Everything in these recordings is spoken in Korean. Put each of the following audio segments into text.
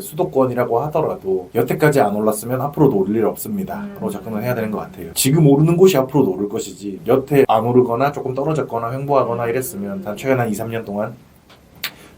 수도권이라고 하더라도 여태까지 안 올랐으면 앞으로도 오를 일 없습니다 라고 접근을 해야 되는 것 같아요. 지금 오르는 곳이 앞으로도 오를 것이지 여태 안 오르거나 조금 떨어졌거나 횡보하거나 이랬으면 단 최근 한 2, 3년 동안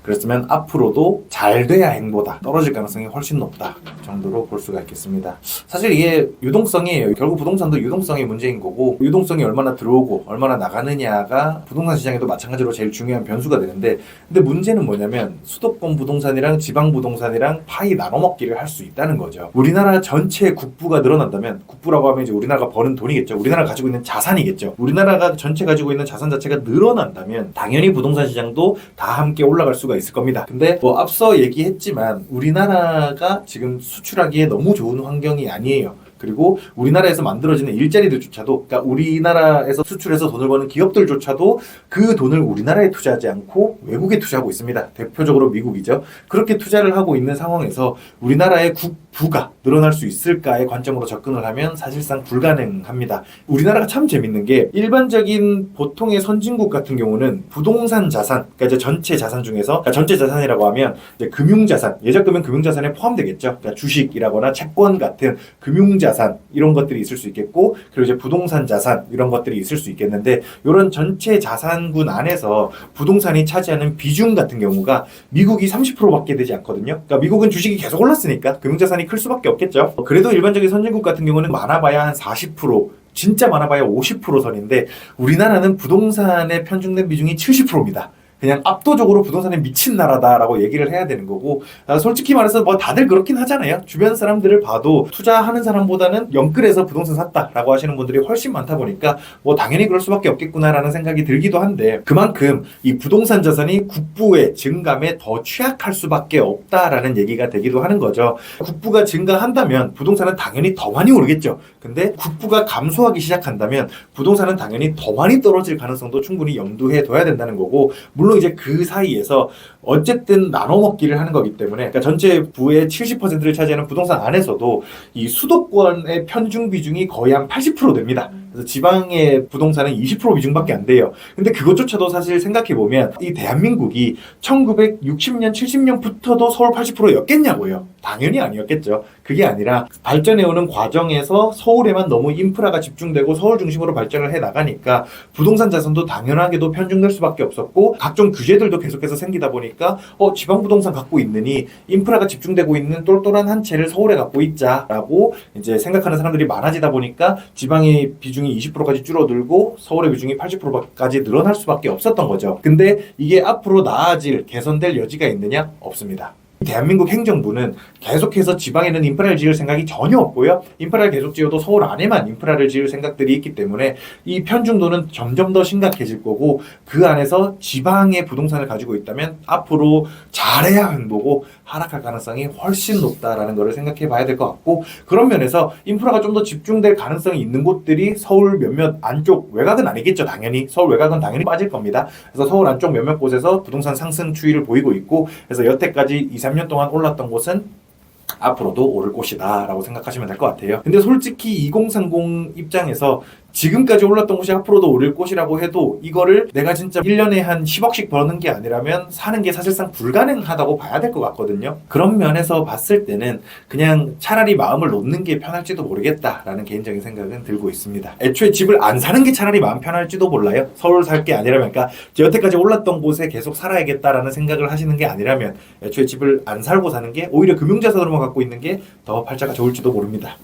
그랬으면 앞으로도 잘 돼야 행보다 떨어질 가능성이 훨씬 높다 정도로 볼 수가 있겠습니다. 사실 이게 유동성이에요. 결국 부동산도 유동성이 문제인 거고 유동성이 얼마나 들어오고 얼마나 나가느냐가 부동산 시장에도 마찬가지로 제일 중요한 변수가 되는데 근데 문제는 뭐냐면 수도권 부동산이랑 지방 부동산이랑 파이 나눠먹기를 할 수 있다는 거죠. 우리나라 전체 국부가 늘어난다면 국부라고 하면 이제 우리나라가 버는 돈이겠죠. 우리나라가 가지고 있는 자산이겠죠. 우리나라가 전체 가지고 있는 자산 자체가 늘어난다면 당연히 부동산 시장도 다 함께 올라갈 수가 있을 겁니다. 근데 뭐 앞서 얘기했지만 우리나라가 지금 수출하기에 너무 좋은 환경이 아니에요. 그리고 우리나라에서 만들어지는 일자리들조차도 그러니까 우리나라에서 수출해서 돈을 버는 기업들조차도 그 돈을 우리나라에 투자하지 않고 외국에 투자하고 있습니다. 대표적으로 미국이죠. 그렇게 투자를 하고 있는 상황에서 우리나라의 국부가 늘어날 수 있을까의 관점으로 접근을 하면 사실상 불가능합니다. 우리나라가 참 재밌는 게 일반적인 보통의 선진국 같은 경우는 부동산 자산, 그러니까 이제 전체 자산 중에서 그러니까 전체 자산이라고 하면 이제 금융자산, 예적금은 금융자산에 포함되겠죠. 그러니까 주식이라거나 채권 같은 금융자산 이런 것들이 있을 수 있겠고 그리고 이제 부동산 자산 이런 것들이 있을 수 있겠는데 이런 전체 자산군 안에서 부동산이 차지하는 비중 같은 경우가 미국이 30%밖에 되지 않거든요. 그러니까 미국은 주식이 계속 올랐으니까 금융자산이 클 수밖에 없겠죠. 그래도 일반적인 선진국 같은 경우는 많아봐야 한 40%, 진짜 많아봐야 50% 선인데 우리나라는 부동산에 편중된 비중이 70%입니다. 그냥 압도적으로 부동산에 미친 나라다라고 얘기를 해야 되는 거고 솔직히 말해서 뭐 다들 그렇긴 하잖아요. 주변 사람들을 봐도 투자하는 사람보다는 영끌해서 부동산 샀다라고 하시는 분들이 훨씬 많다 보니까 뭐 당연히 그럴 수밖에 없겠구나라는 생각이 들기도 한데 그만큼 이 부동산 자산이 국부의 증감에 더 취약할 수밖에 없다라는 얘기가 되기도 하는 거죠. 국부가 증가한다면 부동산은 당연히 더 많이 오르겠죠. 근데 국부가 감소하기 시작한다면 부동산은 당연히 더 많이 떨어질 가능성도 충분히 염두에 둬야 된다는 거고 물론 이제 그 사이에서 어쨌든 나눠먹기를 하는 거기 때문에 그러니까 전체 부의 70%를 차지하는 부동산 안에서도 이 수도권의 편중 비중이 거의 한 80% 됩니다. 그래서 지방의 부동산은 20% 비중밖에 안 돼요. 근데 그것조차도 사실 생각해보면 이 대한민국이 1960년, 70년부터도 서울 80%였겠냐고요. 당연히 아니었겠죠. 그게 아니라 발전해오는 과정에서 서울에만 너무 인프라가 집중되고 서울 중심으로 발전을 해 나가니까 부동산 자산도 당연하게도 편중될 수밖에 없었고 각종 규제들도 계속해서 생기다 보니까 지방 부동산 갖고 있느니 인프라가 집중되고 있는 똘똘한 한 채를 서울에 갖고 있자라고 이제 생각하는 사람들이 많아지다 보니까 지방의 비중이 20%까지 줄어들고 서울의 비중이 80%까지 늘어날 수밖에 없었던 거죠. 근데 이게 앞으로 나아질 개선될 여지가 있느냐? 없습니다. 대한민국 행정부는 계속해서 지방에는 인프라를 지을 생각이 전혀 없고요. 인프라를 계속 지어도 서울 안에만 인프라를 지을 생각들이 있기 때문에 이 편중도는 점점 더 심각해질 거고 그 안에서 지방의 부동산을 가지고 있다면 앞으로 잘해야 행보고 하락할 가능성이 훨씬 높다라는 것을 생각해 봐야 될 것 같고 그런 면에서 인프라가 좀 더 집중될 가능성이 있는 곳들이 서울 몇몇 안쪽 외곽은 아니겠죠. 당연히 서울 외곽은 당연히 빠질 겁니다. 그래서 서울 안쪽 몇몇 곳에서 부동산 상승 추이를 보이고 있고 그래서 여태까지 2, 3년 동안 올랐던 곳은 앞으로도 오를 곳이다 라고 생각하시면 될 것 같아요. 근데 솔직히 2030 입장에서 지금까지 올랐던 곳이 앞으로도 오를 곳이라고 해도 이거를 내가 진짜 1년에 한 10억씩 버는 게 아니라면 사는 게 사실상 불가능하다고 봐야 될 것 같거든요. 그런 면에서 봤을 때는 그냥 차라리 마음을 놓는 게 편할지도 모르겠다라는 개인적인 생각은 들고 있습니다. 애초에 집을 안 사는 게 차라리 마음 편할지도 몰라요. 서울 살 게 아니라면 그러니까 여태까지 올랐던 곳에 계속 살아야겠다라는 생각을 하시는 게 아니라면 애초에 집을 안 살고 사는 게 오히려 금융자산으로만 갖고 있는 게 더 팔자가 좋을지도 모릅니다.